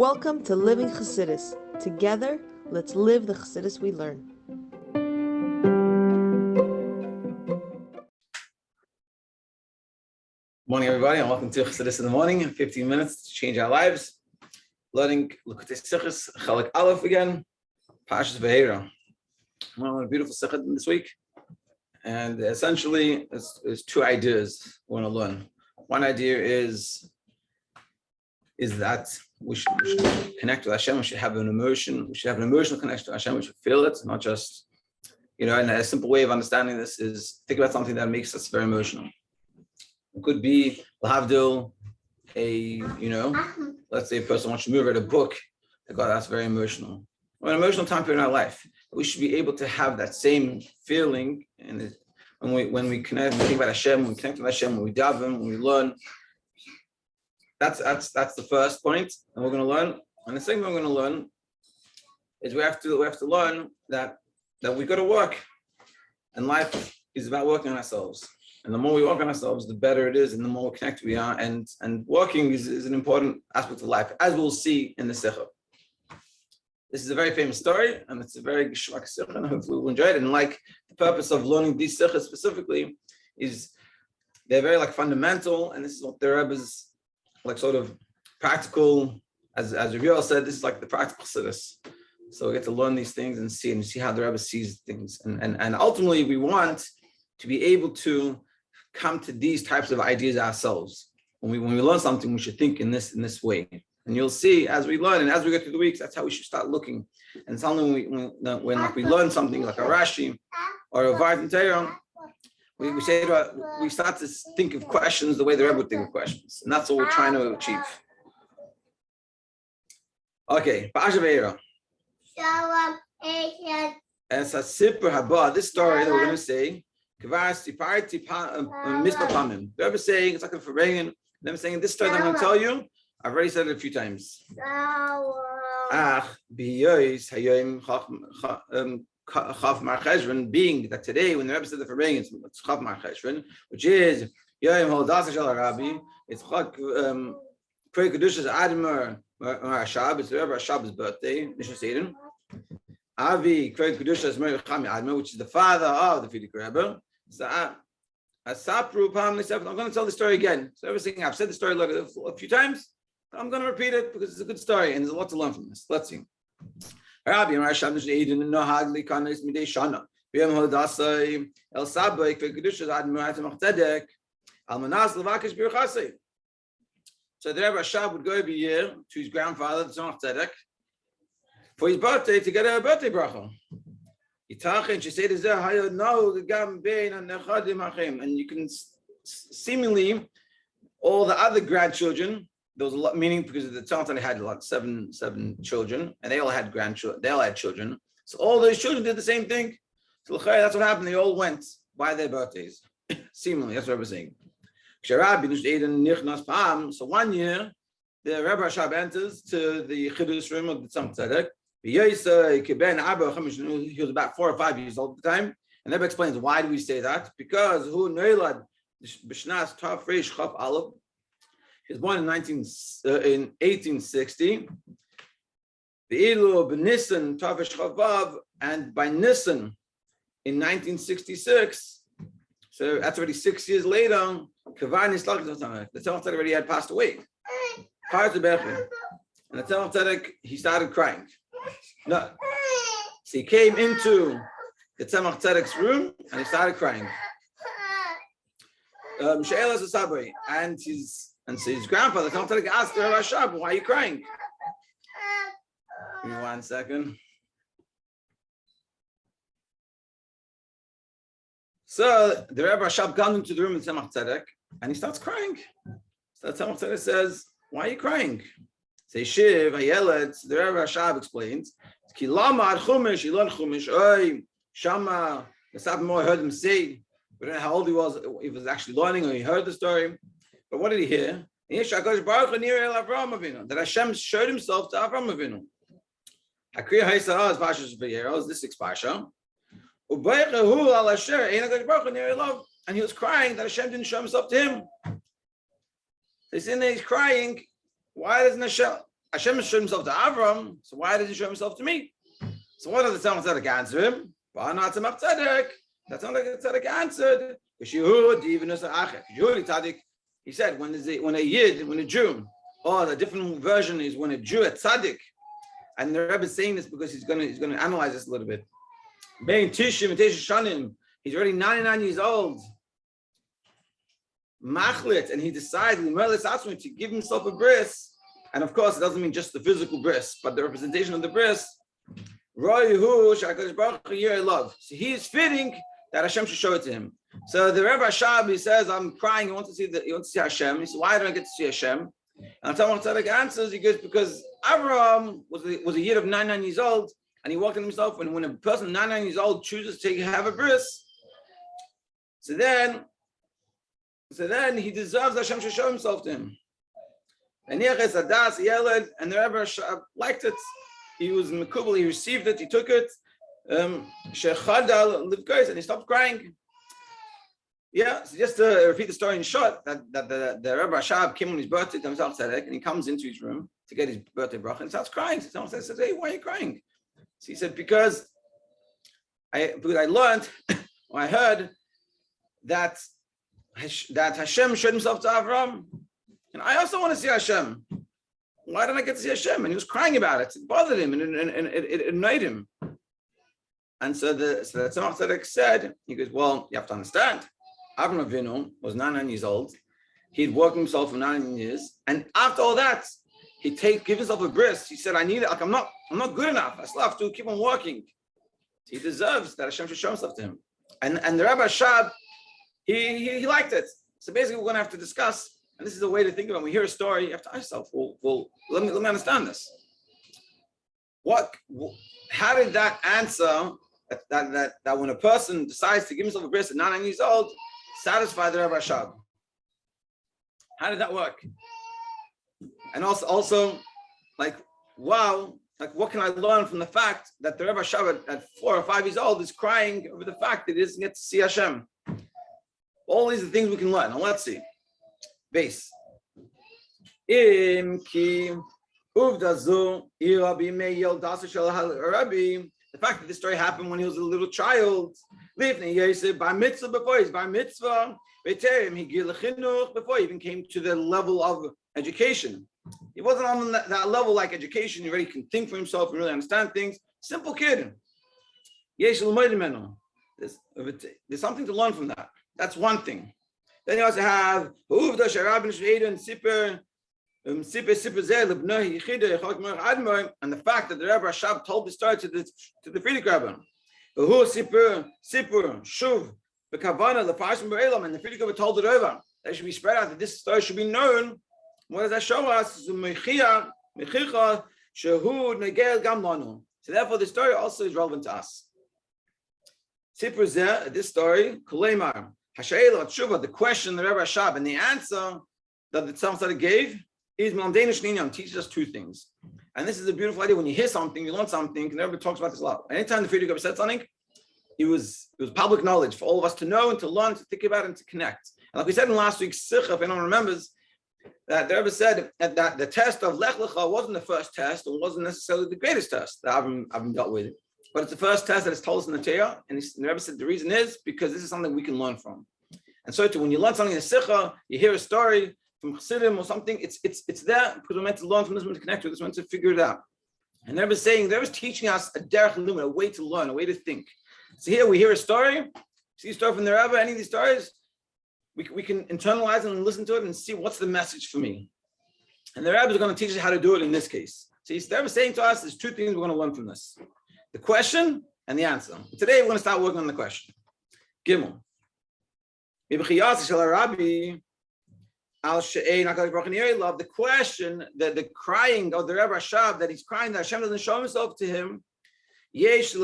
Welcome to Living Chassidus. Together, let's live the Chassidus we learn. Morning, everybody, and welcome to Chassidus in the morning. 15 minutes to change our lives. Learning L'Kutei Sichos, Chalak Aleph again. Parshas Vayeira. Well, a beautiful sichot this week, and essentially, there's two ideas we want to learn. One idea is that we should connect with Hashem. We should have an emotion. We should have an emotional connection to Hashem. We should feel it, not just, and a simple way of understanding this is think about something that makes us very emotional. It could be lahavdil, let's say a person wants to read a book. God, that's very emotional. Or an emotional time period in our life. We should be able to have that same feeling, and when we connect, we think about Hashem, when we connect with Hashem, when we daven, when we learn. That's the first point, and we're going to learn. And the second thing we're going to learn is we have to learn that we got to work, and life is about working on ourselves. And the more we work on ourselves, the better it is, and the more connected we are. And working is an important aspect of life, as we'll see in the Sikha. This is a very famous story, and it's a very geshmak Sikha, and hopefully we'll enjoy it. And the purpose of learning these Sikhas specifically is they're very fundamental, and this is what the Rebbe's sort of practical, as Rabbi Weiss said, this is the practical Chassidus. So we get to learn these things and see how the Rebbe sees things. And ultimately we want to be able to come to these types of ideas ourselves. When we learn something, we should think in this way. And you'll see as we learn and as we go through the weeks, that's how we should start looking. And suddenly when we learn something like a Rashi or a Vayira Torah, we start to think of questions the way the Rebbe would think of questions. And that's what we're trying to achieve. Okay, Parshas Vayeira. As a Sipur Haba, this story that we're going to say, the Rebbe is saying, it's like a Farbrengen. I'm saying this story that I'm going to tell you, I've already said it a few times. Being that today, when the Rebbe said the Farbrengen, it's Chaf Mar Cheshvan, which is Yom Holadasa Shel Rabbi, it's Chak Krei Kedushas Admar Rashab, it's the Rebbe Rashab's birthday, Nishmas Eden. Avi Krei Kedushas Mer Chami Admar, which is the father of the Fidik Rebbe. So I'm going to tell the story again. So everything I've said the story a few times, but I'm going to repeat it because it's a good story and there's a lot to learn from this. Let's see. Rabbi Rashab no hagli kanis midei shana. B'yom hodasai el sabay kvekedushas ad mu'atim tzedek almanas levakish birchasei. So the Rebbe Rashab would go every year to his grandfather, the Tzemach Tzedek, for his birthday to get a birthday bracha. And you can seemingly all the other grandchildren. There was a lot, meaning because the Tzemach had seven children, and they all had grandchildren. They all had children. So all those children did the same thing. So that's what happened. They all went by their birthdays. Seemingly, that's what I was saying. So one year, the Rebbe Rashab enters to the Chiddush room of the Tzemach Tzedek. He was about 4 or 5 years old at the time, and Rebbe explains why do we say that? Because he was born in 1860. And by Nisan in 1966, so that's already 6 years later, the Tzemach Tzedek already had passed away. Prior to Bechir. And the Tzemach Tzedek, he started crying. No. So he came into the Tzemach Tzedek's room and he started crying. And so his grandfather, Tzemach Tzedek, asked the Rebbe Rashab, why are you crying? Give me 1 second. So the Rebbe Rashab comes into the room of Tzemach Tzedek and he starts crying. So Tzemach Tzedek says, why are you crying? Say Shiv, Hayeled, the Rebbe Rashab explains, Ki lama ad chumash, he learned chumash, oy, shama, the Sabbath heard him say, we don't know how old he was actually learning or he heard the story. But what did he hear? That Hashem showed himself to Avraham Avinu. Hakriya Haysara is Parshas Vayeira, is this Parsha. And he was crying that Hashem didn't show himself to him. He's in there, he's crying. Why doesn't Hashem? Hashem showed himself to Avram, so why does he show himself to me? So what does the Tzemach Tzedek answer him? That's not like the Tzedek answered. He said, when a Jew, or a different version is when a Jew, a tzaddik, and the Rebbe is saying this because he's going to analyze this a little bit. He's already 99 years old. Machlit, and he decides to give himself a bris. And of course, it doesn't mean just the physical bris, but the representation of the bris. So he is fitting that Hashem should show it to him. So the Rebbe Rashab, he says, I'm crying. He wants to see Hashem. He says, why don't I get to see Hashem? And Tzemach Tzedek answers, he goes, because Abraham was a year of 99 years old, and he walked in himself. And when a person 99 years old chooses to have a bris, so then he deserves Hashem to show himself to him. And the Rebbe Rashab liked it. He was mekubal, he received it, he took it. And he stopped crying. Yeah, so just to repeat the story in short, that the Rebbe Rashab came on his birthday to himself, and he comes into his room to get his birthday bracha and starts crying. So someone says, hey, why are you crying? So he said, because I learned, or I heard that Hashem showed himself to Avram, and I also want to see Hashem. Why don't I get to see Hashem? And he was crying about it. It bothered him and it annoyed him. And so the Tzemach Tzedek said, he goes, well, you have to understand. Avram Avinu was 99 years old. He'd worked himself for 9 years. And after all that, he'd give himself a bris. He said, I need it. Like, I'm not good enough. I still have to keep on working. He deserves that Hashem should show himself to him. And the Rebbe Rashab, he liked it. So basically, we're going to have to discuss, and this is the way to think about it. When we hear a story, you have to ask yourself, well, let me understand this. How did that answer that when a person decides to give himself a bris at 99 years old, satisfy the Rebbe Rashab? How did that work? And also, like, wow, like, what can I learn from the fact that the Rebbe Rashab at 4 or 5 years old is crying over the fact that he doesn't get to see Hashem? All these are things we can learn. Now let's see. Base. The fact that this story happened when he was a little child, before he's by mitzvah, before he even came to the level of education. He wasn't on that level like education. He already can think for himself and really understand things. Simple kid. There's something to learn from that. That's one thing. Then you also have and the fact that the Rebbe Rashab told the story to the Frierdiker Rebbe. And the Frierdiker Rebbe told it over. That should be spread out, that this story should be known. What does that show us? So therefore, the story also is relevant to us. This story, the question the Rebbe Rashab and the answer that the Tzemach Tzedek gave is teaches us two things. And this is a beautiful idea. When you hear something, you learn something, and everybody talks about this a lot. Anytime the Frierdiker Rebbe said something, it was public knowledge for all of us to know and to learn, to think about and to connect. And like we said in last week's Sikha, if anyone remembers, that the Rebbe said that the test of Lech Lecha wasn't the first test, and wasn't necessarily the greatest test that I've dealt with. But it's the first test that is told us in the Torah, and the Rebbe said the reason is because this is something we can learn from. And so too, when you learn something in a Sikha, you hear a story from Chassidim or something, it's there because we're meant to learn from this, we're meant to connect with this, we're meant to figure it out. And the Rebbe is saying, the Rebbe is teaching us a derech lumah, a way to learn, a way to think. So here we hear a story, see a story from the Rebbe, any of these stories, we can internalize and listen to it and see what's the message for me. And the Rebbe is going to teach us how to do it in this case. So the Rebbe is saying to us, there's two things we're going to learn from this. The question and the answer. Today we're going to start working on the question. Gimel. The question, the crying of the Rebbe Rashab, that he's crying that Hashem doesn't show himself to him, teaches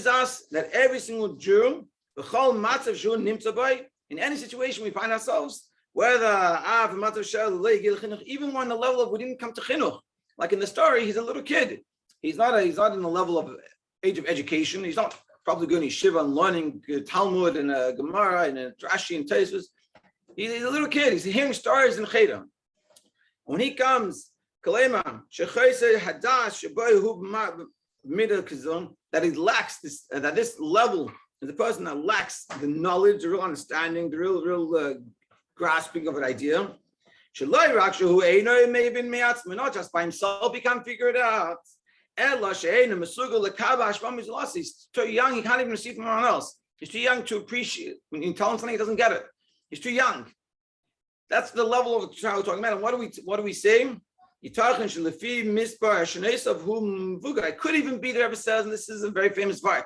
us that every single Jew, in any situation we find ourselves, whether even on the level of we didn't come to chinuch, like in the story, he's a little kid. He's not in the level of age of education. He's not probably going to yeshiva and learning Talmud and Gemara and Rashi and Tosfos. He's a little kid. He's hearing stories in Cheder. When he comes, that he lacks this, that this level is the person that lacks the knowledge, the real understanding, the real grasping of an idea. Not just by himself he can't figure it out. He's too young, he can't even receive from anyone else. He's too young to appreciate. When you tell him something, he doesn't get it. He's too young. That's the level of what we're talking about. And what do we say? It could even be, the Rebbe says, and this is a very famous part.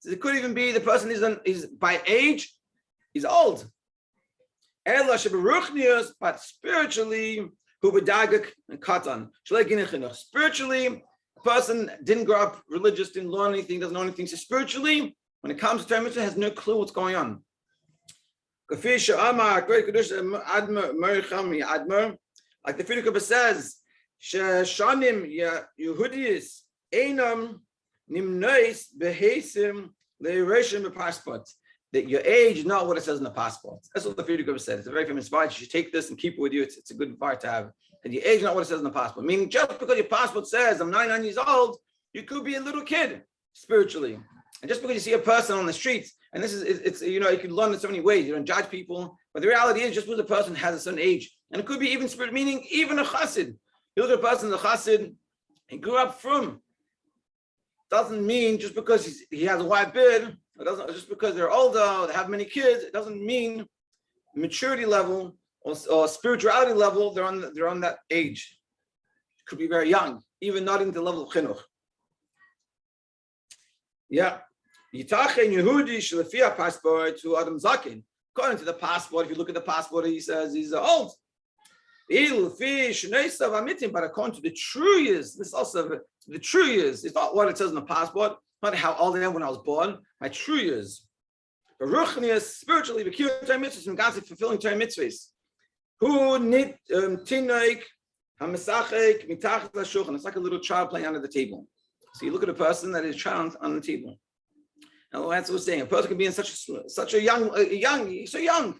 It could even be the person is by age, he's old. But spiritually, spiritually, a person didn't grow up religious, didn't learn anything, doesn't know anything. So spiritually, when it comes to Torah mitzvah, has no clue what's going on. Like the Frierdiker says, Shanim Yehudis Einam Nimnois Behesim Leireshim Passport. That your age is not what it says in the passport. That's what the Frierdiker said. It's a very famous part. You should take this and keep it with you. It's a good part to have. And your age is not what it says in the passport. Meaning, just because your passport says I'm 99 years old, you could be a little kid spiritually. And just because you see a person on the streets, and this is, it's you can learn in so many ways. You don't judge people, but the reality is just because a person has a certain age, and it could be even spirit, meaning even a chassid. You look at a person, the chassid, he grew up from. Doesn't mean just because he has a white beard, it doesn't just because they're older, or they have many kids, it doesn't mean maturity level or spirituality level they're on that age. It could be very young, even not in the level of chinuch. Yeah. Yitachen Yehudi Shlefia passport to Adam Zakin. According to the passport, if you look at the passport, he says he's old. But according to the true years, this also the true years. It's not what it says in the passport, not how old I am when I was born. My true years. Spiritually, fulfilling Torah mitzvahs. Who need tinoik hamesachek mitach l'shulchan. It's like a little child playing under the table. So you look at a person that is a child on the table. And that's what we're saying. A person can be in such a young, he's so young.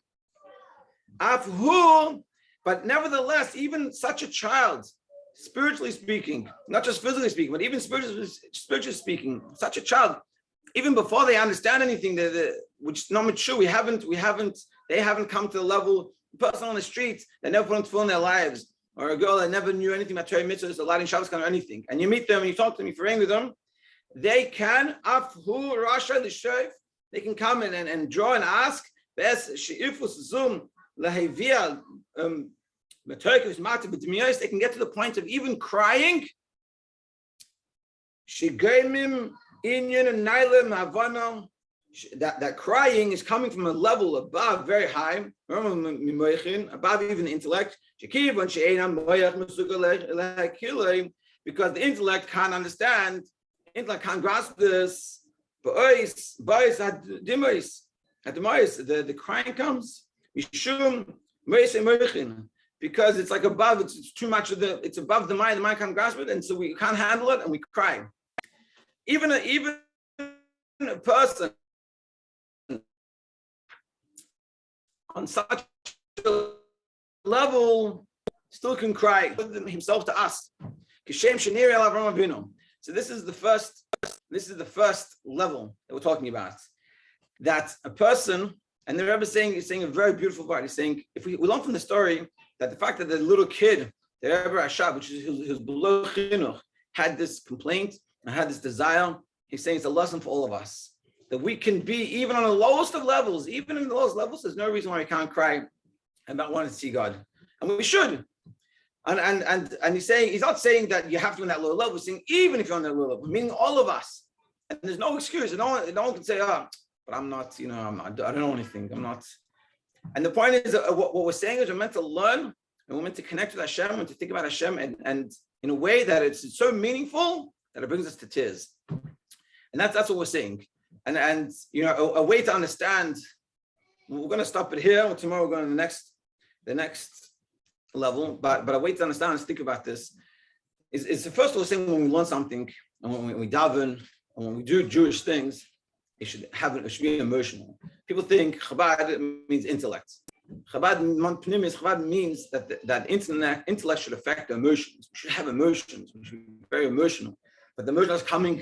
But nevertheless, even such a child, spiritually speaking, not just physically speaking, but even spiritually speaking, such a child, even before they understand anything, which is not mature, they haven't come to the level, a person on the streets that never put on tefillin in their lives, or a girl that never knew anything about Torah mitzvahs, a Latin Shabbos, or anything, and you meet them and you talk to them, you praying with them, they can come in and draw and ask. They can get to the point of even crying. That crying is coming from a level above, very high, above even the intellect, because the intellect can't understand. Intellect can't grasp this. The crying comes because it's like above. It's too much of it's above the mind. The mind can't grasp it, and so we can't handle it, and we cry. Even a person on such a level still can cry himself to us. So this is the first level that we're talking about. That a person, and the Rebbe is saying a very beautiful part. He's saying, if we learn from the story that the fact that the little kid, the Rebbe Rashab, which is his below chinuch, had this complaint and had this desire, he's saying it's a lesson for all of us. That we can be, even on the lowest of levels, even in the lowest levels, there's no reason why we can't cry about wanting to see God. And we should. And he's not saying that you have to be on that low level. He's saying even if you're on that low level, meaning all of us. And there's no excuse. No one can say, but I'm not, I don't know anything. I'm not. And the point is that what we're saying is we're meant to learn and we're meant to connect with Hashem and to think about Hashem and in a way that it's so meaningful that it brings us to tears. And that's what we're saying. And a way to understand, we're going to stop it here. Tomorrow we're going to the next level, but a way to understand is think about this is the first of all thing when we learn something and when we daven and when we do Jewish things, it should be emotional. People think Chabad means intellect. Chabad means that intellect should affect the emotions. We should have emotions. We should be very emotional. But the emotion is coming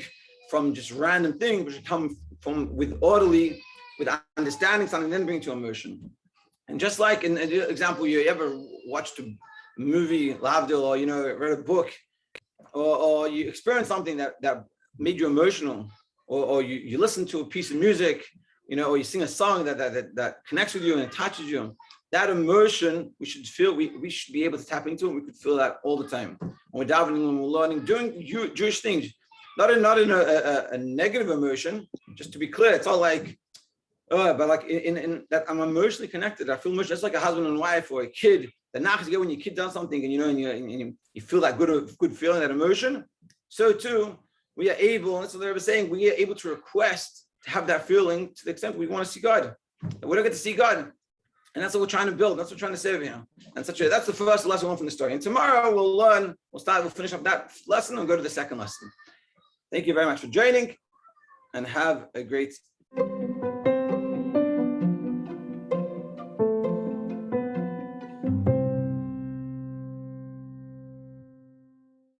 from just random things, which should come from with understanding something, then bring to emotion. And just like in the example, you ever watched a movie, Lavdil, or read a book, or you experienced something that made you emotional, or you listen to a piece of music, or you sing a song that connects with you and it touches you. That emotion we should feel, we should be able to tap into, and we could feel that all the time. When we're davening, when we're learning, doing Jewish things, not in a negative emotion. Just to be clear, it's all like, but like in that I'm emotionally connected. I feel emotional, just like a husband and wife or a kid. The nachas you get when your kid does something, and you feel that good feeling, that emotion. So too, we are able, and that's what they were saying, we are able to request to have that feeling to the extent we want to see God. We don't get to see God. And that's what we're trying to build. That's what we're trying to say over here. And that's the first lesson we learned from the story. And tomorrow we'll finish up that lesson and go to the second lesson. Thank you very much for joining, and have a great